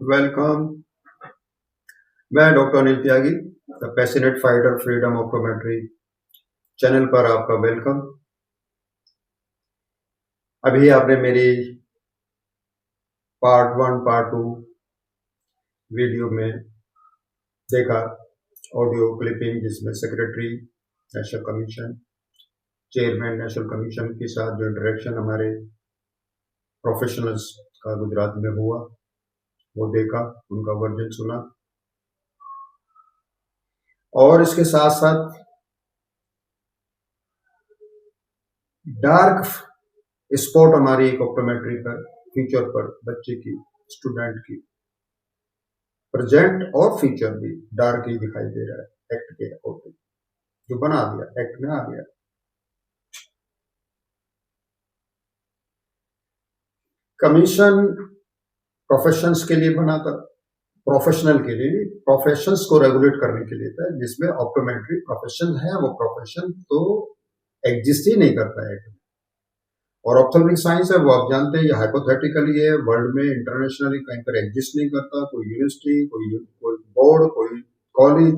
Welcome. मैं doctor Anil Tyagi, the passionate fighter freedom optometry channel पर आपका वेलकम। अभी आपने मेरी पार्ट 1 पार्ट 2 वीडियो में देखा ऑडियो क्लिपिंग, जिसमें secretary national commission, chairman national commission के साथ जो इंटरेक्शन हमारे प्रोफेशनल्स का गुजरात में हुआ वो देखा, उनका वर्जन सुना। और इसके साथ साथ डार्क स्पॉट हमारी एक ऑप्टोमेट्री पर, फ्यूचर पर बच्चे की, स्टूडेंट की प्रेजेंट और फ्यूचर भी डार्क ही दिखाई दे रहा है एक्ट के अकॉर्डिंग, जो बना दिया एक्ट में आ गया। कमीशन प्रोफेशंस के लिए बना था, प्रोफेशनल के लिए, प्रोफेशंस को रेगुलेट करने के लिए था, जिसमें ऑप्टोमेट्री प्रोफेशन है। वो प्रोफेशन तो एग्जिस्ट ही नहीं करता है। और ऑप्थेल्मिक साइंस है, वो आप जानते हैं, ये हाइपोथेटिकली है, वर्ल्ड में इंटरनेशनली कहीं पर एग्जिस्ट नहीं करता। कोई यूनिवर्सिटी, कोई बोर्ड, कोई कॉलेज,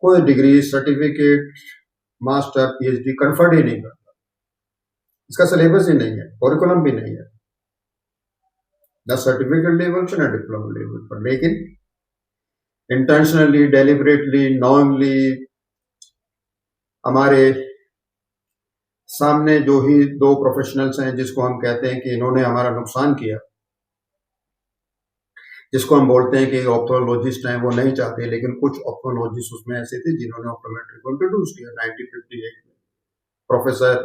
कोई degree certificate, master, PhD conferred ही नहीं करता। इसका सिलेबस ही नहीं है, करिकुलम भी नहीं है, न सर्टिफिकेट लेवल पर न डिप्लोमा लेवल पर। लेकिन इंटेंशनली, डेलिबरेटली, नॉइंगली हमारे सामने जो ही दो प्रोफेशनल्स हैं, जिसको हम कहते हैं कि इन्होंने हमारा नुकसान किया, जिसको हम बोलते हैं कि ऑप्थोलॉजिस्ट हैं, वो नहीं चाहते, लेकिन कुछ ऑप्थोलॉजिस्ट उसमें ऐसे थे जिन्होंने ऑप्टोमेट्री को इंट्रोड्यूस किया 1958 में। Professor,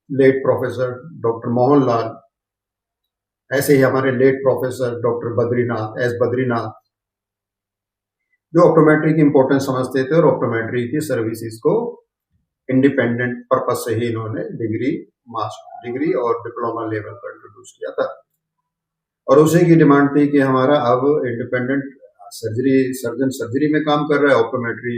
late professor doctor Mohan Lal, ऐसे ही हमारे late professor doctor Badrinath, S Badrinath, जो ऑप्टोमेट्री की इंपॉर्टेंस समझते थे और ऑप्टोमेट्री की सर्विसेज को इंडिपेंडेंट पर्पज से ही इन्होंने डिग्री, मास्टर डिग्री और डिप्लोमा लेवल पर इंट्रोड्यूस किया था। और उसी की डिमांड थी कि हमारा अब इंडिपेंडेंट सर्जन सर्जरी में काम कर रहा है, ऑप्टोमेट्री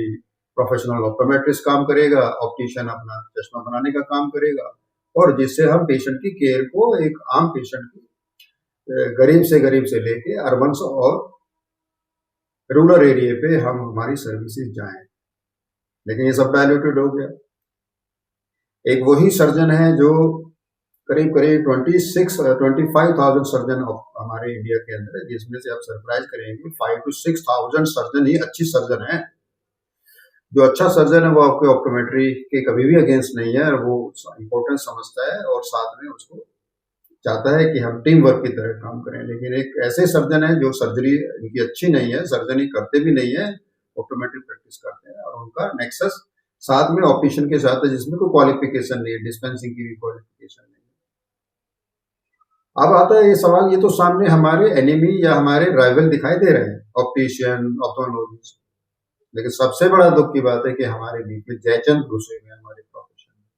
प्रोफेशनल ऑप्टोमेट्रिस्ट काम करेगा, ऑप्टिशियन अपना चश्मा बनाने का काम करेगा, और जिससे हम पेशेंट की केयर को, एक आम पेशेंट की, गरीब से लेके अर्बन और रूरल एरिया पे हम हमारी सर्विसेज जाएं। लेकिन ये सब डायल्यूटेड हो गया। एक वही सर्जन है जो करीब 25,000 सर्जन हमारे इंडिया के अंदर है, जिसमें से आप सरप्राइज करेंगे 5 to 6,000 सर्जन ही अच्छी सर्जन है। जो अच्छा सर्जन है वो आपके ऑप्टोमेट्री के कभी भी अगेंस्ट नहीं है, वो इम्पोर्टेंस समझता है और साथ में उसको चाहता है कि हम टीम वर्क की तरह काम करें। लेकिन एक ऐसे सर्जन है जो सर्जरी इनकी अच्छी नहीं है, सर्जरी करते भी नहीं है, ऑप्टोमेट्रिक प्रैक्टिस करते हैं, और उनका नेक्सस साथ में ऑप्टिशियन के साथ है, जिसमें कोई क्वालिफिकेशन नहीं है, डिस्पेंसिंग की भी क्वालिफिकेशन नहीं है। अब आता है ये सवाल, ये तो सामने हमारे एनिमी या हमारे राइवल दिखाई दे रहे हैं, ऑप्टिशियन, ऑप्थोलॉजिस्ट। लेकिन सबसे बड़ा दुख की बात है कि हमारे बीच में जयचंद घुसे हुए हमारे प्रोफेशन में,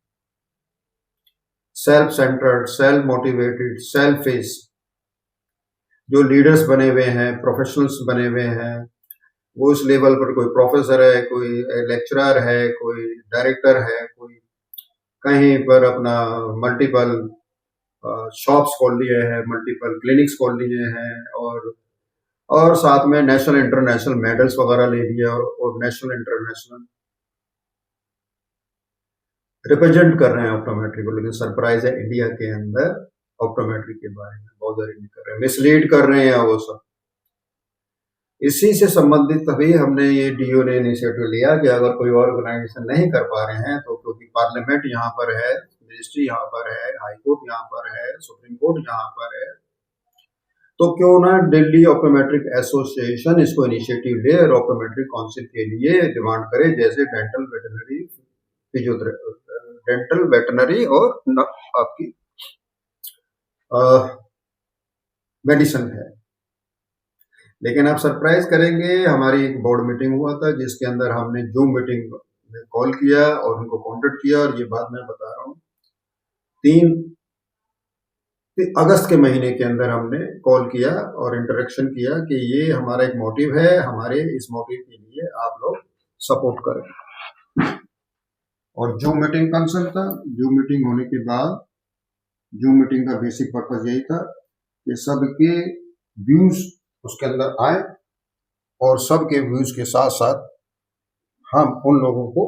self centred, self motivated, selfish जो लीडर्स बने हुए हैं, प्रोफेशनल्स बने हुए हैं। वो इस लेवल पर कोई प्रोफेसर है, कोई लेक्चरर है, कोई डायरेक्टर है, कोई कहीं पर अपना मल्टीपल शॉप्स खोल लिए हैं, मल्टीपल क्लिनिक्स खोल लिए हैं, और साथ में नेशनल इंटरनेशनल मेडल्स वगैरह ले लिए, और नेशनल इंटरनेशनल रिप्रेजेंट कर रहे हैं ऑप्टोमेट्री को। लेकिन सरप्राइज है, इंडिया के अंदर ऑप्टोमेट्री के बारे में बॉदर नहीं कर रहे, मिसलीड कर रहे हैं वो सब। इसी से संबंधित तभी हमने ये डीओ ने इनिशिएटिव लिया कि अगर कोई ऑर्गेनाइजेशन नहीं कर पा रहे हैं, तो क्योंकि पार्लियामेंट यहाँ पर है, मिनिस्ट्री यहाँ पर है, हाई कोर्ट यहाँ पर है, सुप्रीम कोर्ट यहाँ पर है, तो क्यों ना दिल्ली ऑप्टोमेट्रिक एसोसिएशन इसको इनिशिएटिव ले और ऑप्टोमेट्रिक काउंसिल के लिए डिमांड करे, जैसे dental veterinary, physiotherapy, dental veterinary और आपकी मेडिसिन है। लेकिन आप सरप्राइज करेंगे, हमारी एक बोर्ड मीटिंग हुआ था, जिसके अंदर हमने जूम मीटिंग में कॉल किया और उनको कॉन्टेक्ट किया, और ये बात मैं बता रहा हूँ 3 अगस्त के महीने के अंदर हमने कॉल किया और इंटरेक्शन किया कि ये हमारा एक मोटिव है, हमारे इस मोटिव के लिए आप लोग सपोर्ट करें। और जूम मीटिंग कैंसिल था। जूम मीटिंग होने के बाद, जूम मीटिंग का बेसिक पर्पज यही था कि सबके व्यूज उसके अंदर आए और सबके व्यूज के साथ साथ हम उन लोगों को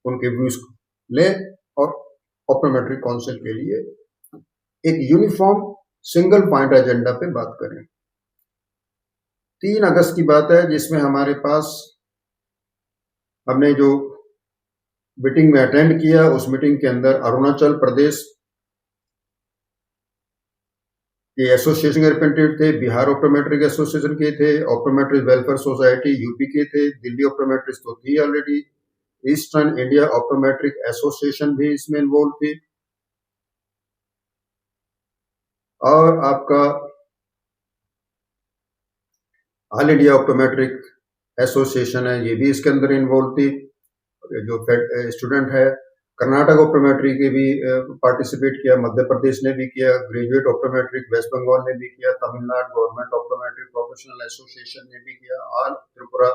उनके व्यूज ले और ऑप्टोमेट्री काउंसिल के लिए एक यूनिफॉर्म सिंगल पॉइंट एजेंडा पे बात करें। 3 अगस्त की बात है जिसमें हमारे पास हमने जो मीटिंग में अटेंड किया, उस मीटिंग के अंदर अरुणाचल प्रदेश के एसोसिएशन के रिप्रेजेंटेटिव थे, बिहार ऑप्टोमेट्रिक एसोसिएशन के थे, ऑप्टोमेट्रिक वेलफेयर सोसाइटी यूपी के थे, दिल्ली ऑप्टोमेट्रिक्स तो थी already, eastern India optometric association भी इसमें इन्वॉल्व थी, और आपका ऑल इंडिया ऑप्टोमेट्रिक एसोसिएशन है, ये भी इसके अंदर इन्वॉल्व थी। जो स्टूडेंट है कर्नाटक ऑप्टोमेट्री के भी पार्टिसिपेट किया, मध्य प्रदेश ने भी किया, ग्रेजुएट ऑप्टोमेट्रिक वेस्ट बंगाल ने भी किया, Tamil Nadu government optometric professional association ने भी किया, और त्रिपुरा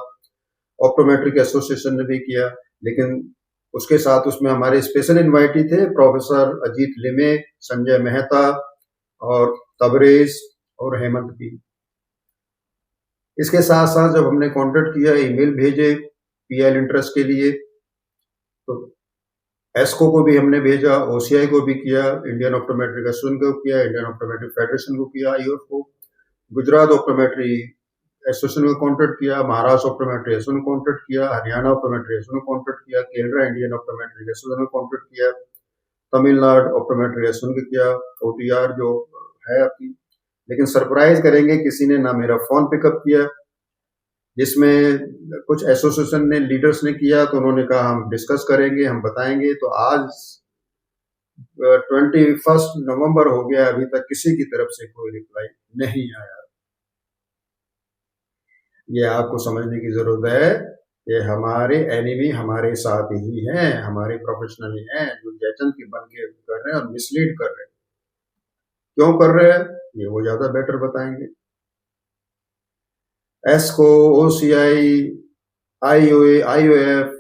ऑप्टोमेट्रिक एसोसिएशन ने भी किया। लेकिन उसके साथ उसमें हमारे स्पेशल इन्वाइटी थे प्रोफेसर अजीत लिमे, संजय मेहता और तबरेज और हेमंत पी। इसके साथ साथ जब हमने कॉन्टेक्ट किया, ईमेल भेजे पीएल इंटरेस्ट के लिए, तो एस्को को भी हमने भेजा, ओसीआई को भी किया, इंडियन ऑप्टोमेट्रिक एसोसिएशन को किया, इंडियन ऑप्टोमेट्रिक फेडरेशन को किया, आईओएफ को, गुजरात ऑप्टोमेट्री एसोसिएशन को कॉन्टेक्ट किया, महाराष्ट्र ऑप्टोमेट्री एसोसिएशन को कॉन्टेक्ट किया, हरियाणा ऑप्टोमेट्री एसोसिएशन को कॉन्टेक्ट किया, केरला इंडियन ऑप्टोमेट्रिक एसोसिएशन को कॉन्टेक्ट किया, तमिलनाडु ऑप्टोमेट्रिक एसोसिएशन को किया, ओटीआर जो है आपकी। लेकिन सरप्राइज करेंगे, किसी ने ना मेरा फोन पिकअप किया। जिसमें कुछ एसोसिएशन ने लीडर्स ने किया तो उन्होंने कहा हम डिस्कस करेंगे, हम बताएंगे। तो आज 21 नवंबर हो गया, अभी तक किसी की तरफ से कोई रिप्लाई नहीं आया। ये आपको समझने की जरूरत है कि हमारे एनिमी हमारे साथ ही हैं, हमारे प्रोफेशनल ही हैं जो जयचंद के बन के कर रहे हैं और मिसलीड कर रहे हैं। क्यों कर रहे हैं ये वो ज्यादा बेटर बताएंगे। एस्को, ओसीआई, आईओए, आईओएफ,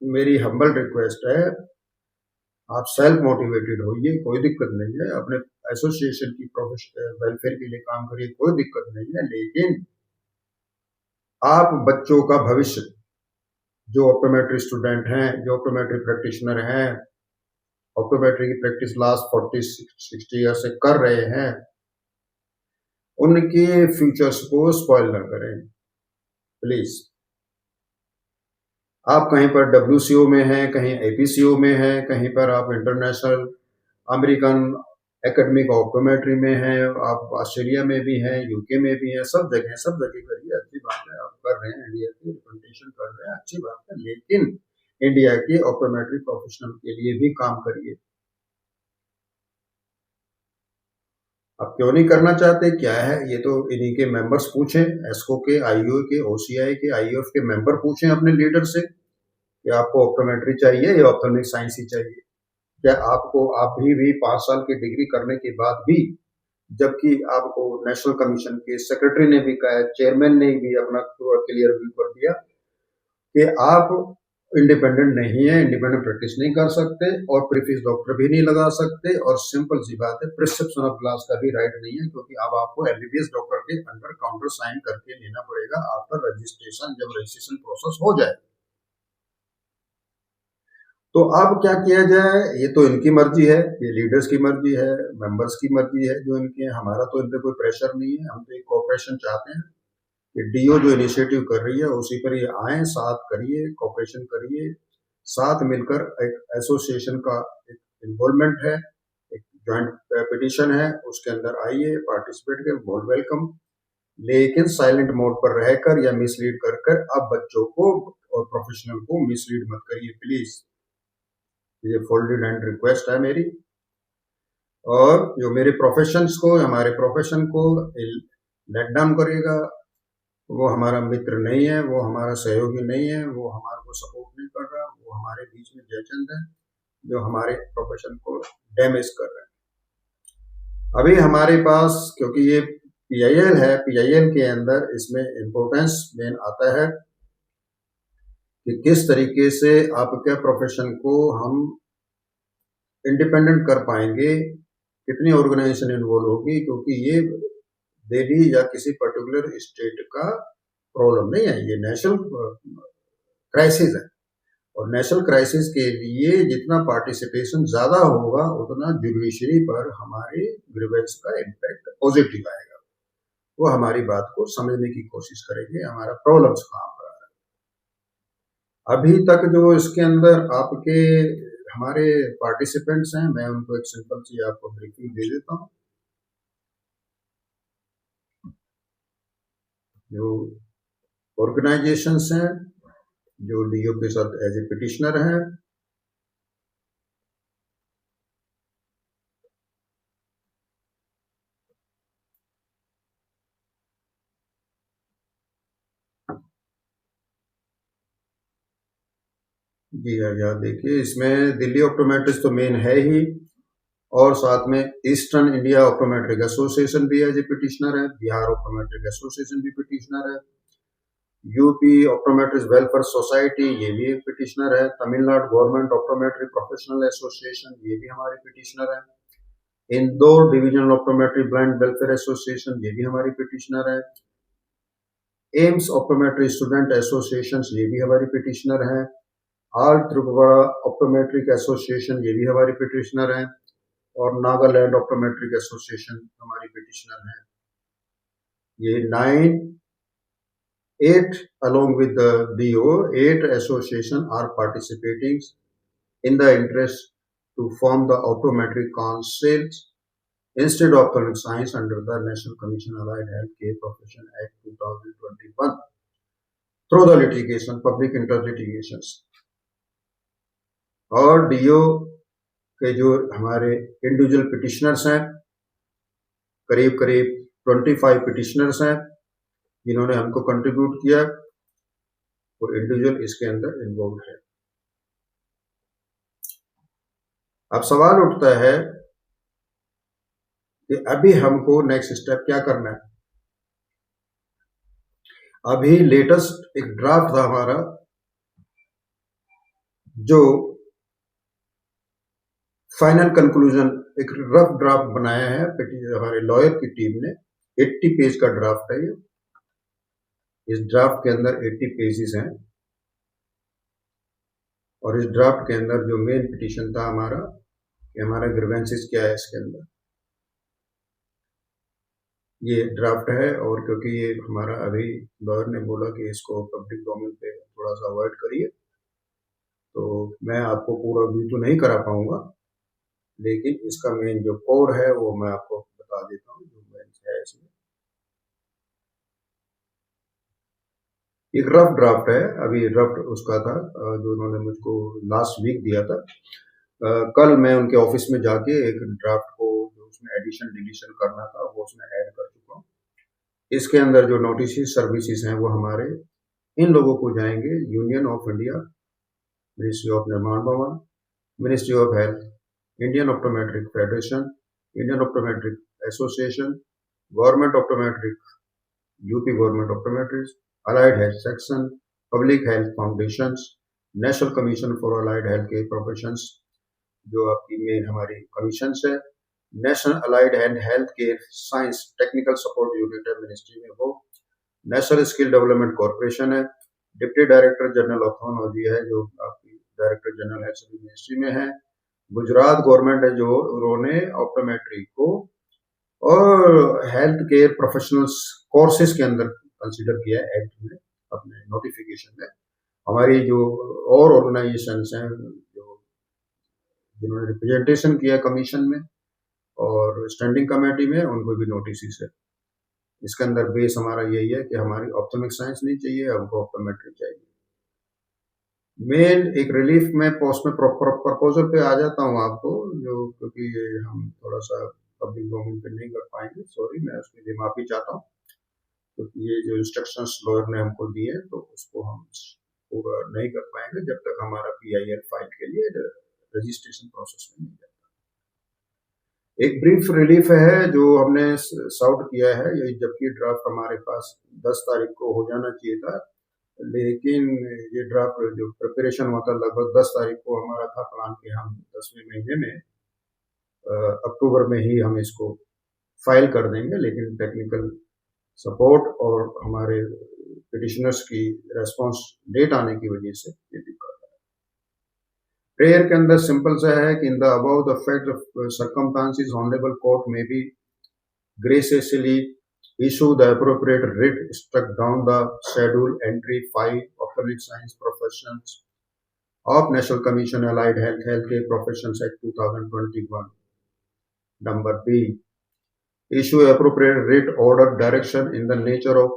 मेरी हम्बल रिक्वेस्ट है, आप सेल्फ मोटिवेटेड होइए, कोई दिक्कत नहीं है, अपने एसोसिएशन की प्रोफेशनल वेलफेयर के लिए काम करिए, कोई दिक्कत नहीं है। लेकिन आप बच्चों का भविष्य, जो ऑप्टोमेट्री स्टूडेंट हैं, जो ऑप्टोमेट्री प्रैक्टिशनर हैं, ऑप्टोमेट्री की प्रैक्टिस लास्ट 40-60 ईयर से कर रहे हैं, उनके फ्यूचर्स को स्पॉइल ना करें प्लीज। आप कहीं पर डब्ल्यूसीओ में हैं, कहीं एपीसीओ में हैं, कहीं पर आप इंटरनेशनल अमेरिकन एकेडमिक ऑप्टोमेट्री में हैं, आप ऑस्ट्रेलिया में भी हैं, यूके में भी हैं, सब जगह करिए, अच्छी बात है। आप कर रहे हैं, इंडिया की रिप्रेजेंटेशन कर रहे हैं, अच्छी बात है। लेकिन इंडिया के ऑप्टोमेट्री प्रोफेशनल के लिए भी काम करिए। आप क्यों नहीं करना चाहते, क्या है ये तो इन्हीं के मेंबर्स पूछें, एस्को के, आईओ के, ओसीआई के, आईओएफ के मेंबर पूछें अपने लीडर से कि आपको ऑप्टोमेट्री चाहिए या ऑप्टोमिक साइंस ही चाहिए। क्या आपको, आप भी 5 साल की डिग्री करने के बाद भी, जबकि आपको नेशनल कमीशन के सेक्रेटरी ने भी कहा, चेयरमैन ने भी अपना क्लियर व्यू कर दिया कि आप इंडिपेंडेंट नहीं है, इंडिपेंडेंट प्रैक्टिस नहीं कर सकते और प्रीफिक्स डॉक्टर भी नहीं लगा सकते, और सिंपल सी बात है प्रिस्क्रिप्शन ऑफ क्लास का भी राइट नहीं है, क्योंकि अब आपको एमबीबीएस डॉक्टर के अंडर काउंटर साइन करके लेना पड़ेगा आफ्टर रजिस्ट्रेशन, जब रजिस्ट्रेशन प्रोसेस हो जाए। तो अब क्या किया जाए, ये तो इनकी मर्जी है, ये लीडर्स की मर्जी है, मेंबर्स की मर्जी है जो इनके, हमारा तो इन पे कोई प्रेशर नहीं है। हम तो एक कोऑपरेशन चाहते हैं कि डीओ जो इनिशिएटिव कर रही है उसी पर ये आए, साथ करिए, कोऑपरेशन करिए, साथ मिलकर एक एसोसिएशन का एक इन्वॉल्वमेंट है, एक ज्वाइंट पिटिशन है, उसके अंदर आइए, पार्टिसिपेट करें, बहुत वेलकम। लेकिन साइलेंट मोड पर रहकर या मिसलीड कर कर अब बच्चों को और प्रोफेशनल को मिसलीड मत करिए प्लीज। ये फोल्डेड हैंड रिक्वेस्ट है मेरी। और जो मेरे प्रोफेशंस को, हमारे प्रोफेशन को लेट डाउन करेगा, वो हमारा मित्र नहीं है, वो हमारा सहयोगी नहीं है, वो हमारे को सपोर्ट नहीं कर रहा, वो हमारे बीच में जयचंद है जो हमारे प्रोफेशन को डैमेज कर रहे हैं। अभी हमारे पास, क्योंकि ये पीआईएल है, पीआईएल के अंदर इसमें इम्पोर्टेंस मेन आता है कि किस तरीके से आपके प्रोफेशन को हम इंडिपेंडेंट कर पाएंगे, कितनी ऑर्गेनाइजेशन इन्वॉल्व होगी, क्योंकि ये दिल्ली या किसी पर्टिकुलर स्टेट का प्रॉब्लम नहीं है, ये नेशनल क्राइसिस है। और नेशनल क्राइसिस के लिए जितना पार्टिसिपेशन ज्यादा होगा उतना जुडिशरी पर हमारे ग्रीवेंस का इम्पैक्ट पॉजिटिव आएगा। वो हमारी बात को समझने की कोशिश करेंगे, हमारा प्रॉब्लम्स कहाँ पर आ रहा है। अभी तक जो इसके अंदर आपके हमारे पार्टिसिपेंट्स हैं, मैं उनको एक सिंपल सी आपको ब्रीफिंग दे देता हूँ। जो ऑर्गेनाइजेशंस हैं जो डीओ के साथ एज ए पिटिशनर हैं, जी हाँ, यहाँ देखिए इसमें दिल्ली ऑप्टोमेट्रिस्ट तो मेन है ही, और साथ में ईस्टर्न इंडिया ऑप्टोमेट्रिक एसोसिएशन भी एज ए पिटिशनर है, बिहार ऑप्टोमेट्रिक एसोसिएशन भी पिटिशनर है, यूपी ऑप्टोमेट्रिस्ट वेलफेयर सोसाइटी ये भी एक पिटिशनर है, Tamil Nadu government optometric professional association ये भी हमारे पिटिशनर है, Indore divisional optometric blind welfare association ये भी हमारी पिटिशनर है, एम्स ऑप्टोमेट्रिक स्टूडेंट एसोसिएशन ये भी हमारी पिटिशनर है, ऑल त्रिपुरा ऑप्टोमेट्रिक एसोसिएशन ये भी हमारी पिटिशनर है, और नागालैंड ऑप्टोमेट्रिक एसोसिएशन हमारी पिटिशनर है। ये 8 along with the DO, 8 association are participating in the interest to form the optometric councils instead of ophthalmic science under the National Commission Allied Healthcare Profession Act 2021 through the litigation, public interest litigations। और do के जो हमारे individual petitioners हैं, करीब करीब 25 petitioners हैं जिन्होंने हमको कंट्रीब्यूट किया, और इंडिविजुअल इसके अंदर इन्वॉल्व है। अब सवाल उठता है कि अभी हमको नेक्स्ट स्टेप क्या करना है। अभी लेटेस्ट एक ड्राफ्ट था हमारा जो फाइनल कंक्लूजन, एक रफ ड्राफ्ट बनाया है हमारे लॉयर की टीम ने, 80 पेज का ड्राफ्ट है ये। इस ड्राफ्ट के अंदर 80 पेजेस हैं, और इस ड्राफ्ट के अंदर जो मेन पिटीशन था हमारा कि हमारा ग्रीवेंसेस क्या है इसके अंदर, ये ड्राफ्ट है। और क्योंकि ये हमारा अभी लॉयर ने बोला कि इसको पब्लिक डोमेन पे थोड़ा सा अवॉइड करिए, तो मैं आपको पूरा व्यू तो नहीं करा पाऊंगा, लेकिन इसका मेन जो कोर है वो मैं आपको बता देता हूँ जो मेन है इसमें। एक रफ ड्राफ्ट है, अभी रफ उसका था जो उन्होंने मुझको लास्ट वीक दिया था। कल मैं उनके ऑफिस में जाके एक ड्राफ्ट को जो उसमें एडिशन डिलीशन करना था वो उसमें ऐड कर चुका हूँ। इसके अंदर जो नोटिस सर्विसेज हैं वो हमारे इन लोगों को जाएंगे, union of India, ministry of निर्माण भवन, ministry of health, Indian optometric federation, Indian optometric association, government optometric, UP government ऑप्टोमेट्रिक्स, allied health section, public health foundations, national commission for allied health care professions जो आपकी main हमारी commissions है, national allied and health care science technical support unit है ministry में वो, national skill development corporation है, deputy director general ऑप्थोलॉजी है जो आपकी डायरेक्टर जनरल है सभी मिनिस्ट्री में है, गुजरात गवर्नमेंट है जो उन्होंने ऑप्टोमेट्री को और हेल्थ केयर प्रोफेशनल्स कोर्सेज के अंदर कंसीडर किया है एक्ट में अपने नोटिफिकेशन में। हमारी जो और ऑर्गेनाइजेशंस हैं जो जिन्होंने रिप्रेजेंटेशन किया कमीशन में और स्टैंडिंग कमेटी में, उनको भी नोटिस है। इसके अंदर बेस हमारा यही है कि हमारी ऑप्टोमिक साइंस नहीं चाहिए, हमको ऑप्टोमेट्री चाहिए। मेन एक रिलीफ में पोस्ट में प्रपोजल पे आ जाता हूँ आपको, जो क्योंकि हम थोड़ा सा पब्लिक डोमेन पे नहीं कर पाएंगे, सॉरी, मैं उसके लिए माफी चाहता हूँ, क्योंकि ये जो इंस्ट्रक्शंस लॉयर ने हमको दिए हैं तो उसको हम पूरा नहीं कर पाएंगे जब तक हमारा PIL फाइल के लिए रजिस्ट्रेशन प्रोसेस में नहीं जाता। एक ब्रीफ रिलीफ है जो हमने सॉर्ट किया है, ये जबकि ड्राफ्ट हमारे पास 10 तारीख को हो जाना चाहिए था, लेकिन ये ड्राफ्ट जो प्रिपरेशन हुआ था लगभग 10 तारीख को हमारा था प्लान कि हम 10वें महीने में अक्टूबर में ही हम इसको फाइल कर देंगे, लेकिन टेक्निकल सपोर्ट और हमारे पिटिशनर्स की रेस्पॉन्स लेट आने की वजह से ये दिक्कत है। प्रेयर के अंदर सिंपल सा है कि in the above the fact of circumstances honourable court में B graciously issue the appropriate writ struck down the schedule entry 5 of Public Science Professions of National Commission Allied Healthcare Professions Act 2021. Number B. Issue appropriate writ order direction in the nature of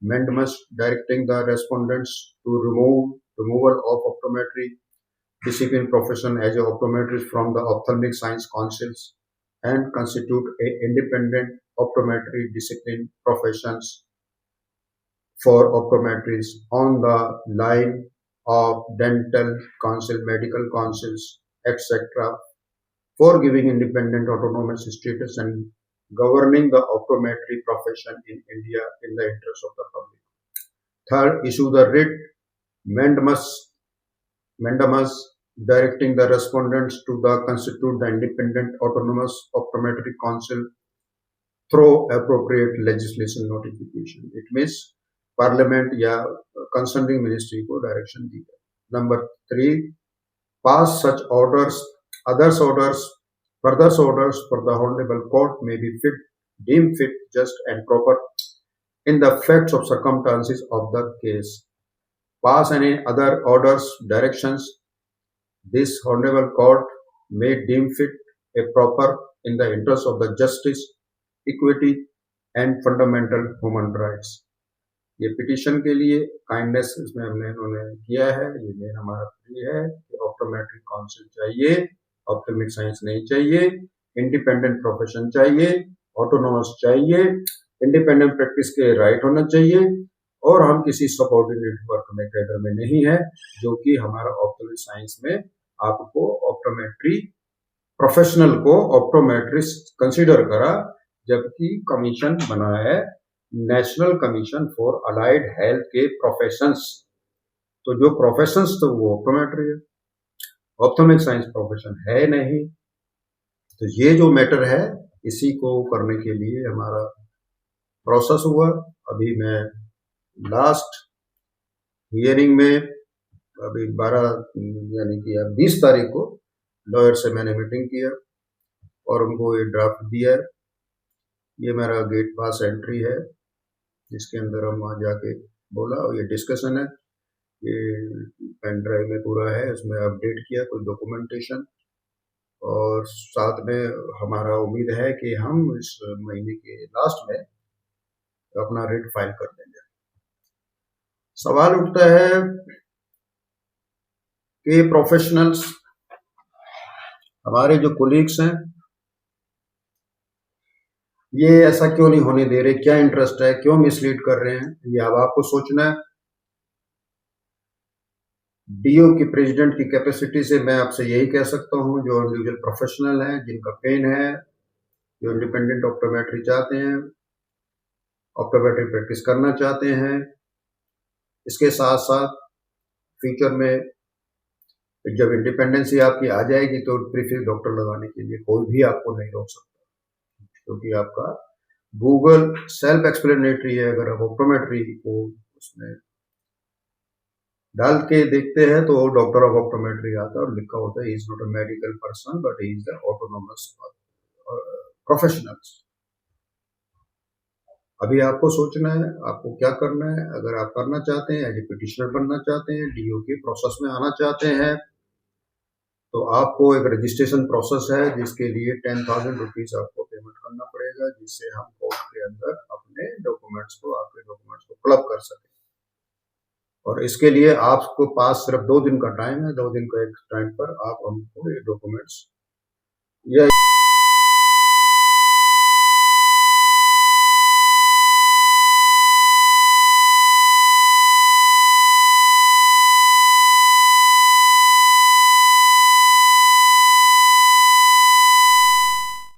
mandamus directing the respondents to removal of optometry discipline profession as a optometrist from the ophthalmic science councils and constitute a independent optometry discipline professions for optometrists on the line of dental council, medical councils, etc., for giving independent autonomous status and governing the optometry profession in India in the interest of the public. Third, issue the writ mandamus directing the respondents to constitute the independent autonomous optometry council through appropriate legislation notification. It means parliament या concerning ministry को direction दी है. Number 3, pass such orders, further orders for the honorable court may be deemed fit, just and proper in the facts of circumstances of the case. Pass any other orders, directions this honorable court may deem fit a proper in the interest of the justice, equity and fundamental human rights. ये petition के लिए kindness इसमें उन्होंने किया है। ये main हमारा pre है कि ऑप्टोमेट्रिक काउंसिल चाहिए, ऑप्टोमिक साइंस नहीं चाहिए, इंडिपेंडेंट प्रोफेशन चाहिए, ऑटोनोमस चाहिए, इंडिपेंडेंट प्रैक्टिस के राइट होना चाहिए और हम किसी सबऑर्डिनेट वर्क में कैडर में नहीं है, जो कि हमारा ऑप्टोमिक साइंस में आपको ऑप्टोमेट्री प्रोफेशनल को ऑप्टोमेट्रिस्ट कंसीडर करा, जबकि कमीशन बना है national commission for allied health के प्रोफेशंस। तो जो प्रोफेशंस तो वो ऑप्टोमेट्री है, ऑप्टोमिक साइंस प्रोफेशन है नहीं। तो ये जो मैटर है इसी को करने के लिए हमारा प्रोसेस हुआ। अभी मैं लास्ट हियरिंग में अभी 12 यानी कि 20 तारीख को लॉयर से मैंने मीटिंग किया और उनको ये ड्राफ्ट दिया। ये मेरा गेट पास एंट्री है जिसके अंदर हम वहाँ जाके बोला और ये डिस्कशन है, ये पेन ड्राइव में पूरा है, इसमें अपडेट किया कोई डॉक्यूमेंटेशन और साथ में हमारा उम्मीद है कि हम इस महीने के लास्ट में अपना रिट फाइल कर देंगे। सवाल उठता है कि प्रोफेशनल्स हमारे जो कोलीग्स हैं ये ऐसा क्यों नहीं होने दे रहे, क्या इंटरेस्ट है, क्यों मिसलीड कर रहे हैं, ये अब आपको सोचना है। डीओ की प्रेसिडेंट की कैपेसिटी से मैं आपसे यही कह सकता हूं, जो इंडिविजुअल प्रोफेशनल हैं, जिनका पेन है, जो इंडिपेंडेंट ऑप्टोमेट्री चाहते हैं, ऑप्टोमेट्री प्रैक्टिस करना चाहते हैं, इसके साथ साथ फ्यूचर में जब इंडिपेंडेंसी आपकी आ जाएगी तो प्रीफिक्स डॉक्टर लगाने के लिए कोई भी आपको नहीं रोक सकता, क्योंकि आपका गूगल सेल्फ एक्सप्लेनेटरी है। अगर आप ऑप्टोमेट्री को उसमें डाल के देखते हैं तो डॉक्टर ऑफ ऑप्टोमेट्री आता है और लिखा होता है he is not a medical person but he is the autonomous professionals. अभी आपको सोचना है आपको क्या करना है। अगर आप करना चाहते हैं, एज ए पिटिशनर बनना चाहते हैं, डीओ के प्रोसेस में आना चाहते हैं, तो आपको एक रजिस्ट्रेशन प्रोसेस है जिसके लिए 10,000 रुपीज आपको पेमेंट करना पड़ेगा, जिससे हम कोर्ट के अंदर अपने डॉक्यूमेंट्स को, आपके डॉक्यूमेंट्स को क्लब कर सकें। और इसके लिए आपको पास सिर्फ 2 दिन का टाइम है। 2 दिन का एक टाइम पर आप हमको ये डॉक्यूमेंट्स या